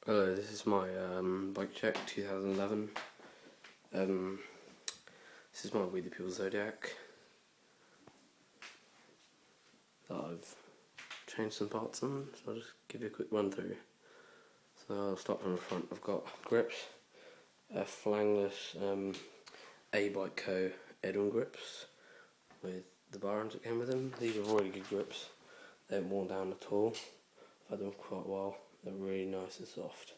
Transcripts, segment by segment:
Hello, this is my bike check 2011. This is my Wethepeople zodiac that I've changed some parts on, so I'll just give you a quick run through. So I'll start from the front. I've got grips, flangless A-Bike Co. Edwin grips with the bar arms that came with them. These are really good grips. They haven't worn down at all. I've had them for quite a while. They're really nice and soft.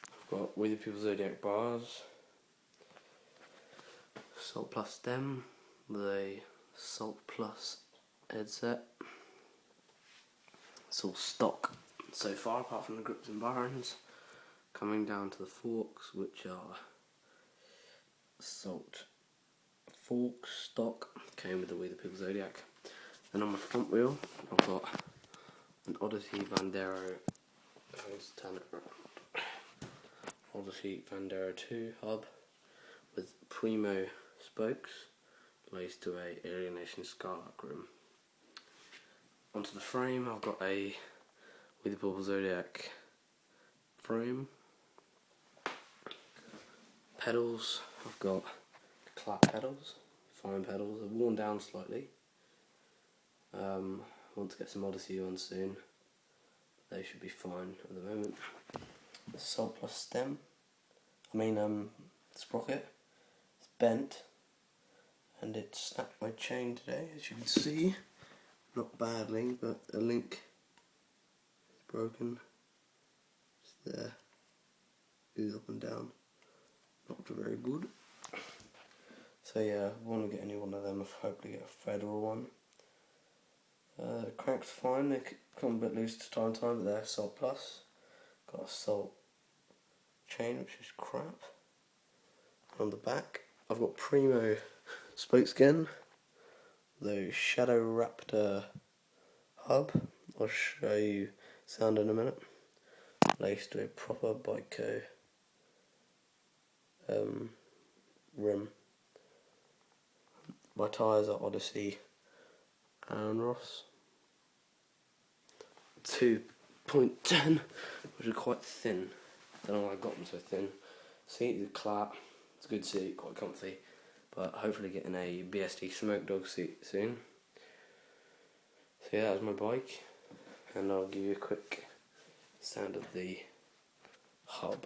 I've got Wethepeople Zodiac bars, Salt Plus stem with a Salt Plus headset. It's all stock so far, apart from the grips and bar ends. Coming down to the forks, which are Salt forks stock, came with the Wethepeople Zodiac. And on my front wheel, I've got an Odyssey Vandero. Let's turn it around. Odyssey Vandero 2 hub with Primo spokes laced to a Alienation Scarlet rim. Onto the frame, I've got a Wethepeople Zodiac frame. Pedals, I've got clap pedals, fine pedals. They're worn down slightly. I want to get some Odyssey on soon. They should be fine at the moment. The Salt Plus stem, sprocket, it's bent and it snapped my chain today, as you can see. Not badly, but a link is broken. It's there, goes up and down. Not very good. So yeah, I want to get any one of them. Hopefully get a federal one. The cranks fine, they come a bit loose to time, but they're Salt Plus. Got a Salt chain, which is crap. On the back, I've got Primo spokes again. The Shadow Raptor hub. I'll show you sound in a minute. Laced to a proper Bike Co. Rim. My tyres are Odyssey and Ross 2.10, which are quite thin. Don't know why I got them so thin. Seat is a clap. It's a good seat, quite comfy. But hopefully getting a BSD Smoke Dog seat soon. So yeah, that was my bike, and I'll give you a quick sound of the hub.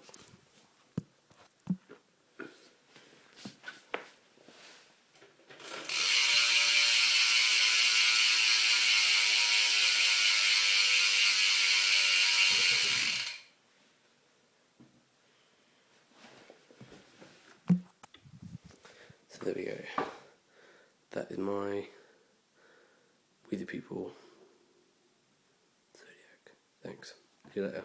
So there we go. That is my Wethepeople Zodiac. Thanks. See you later.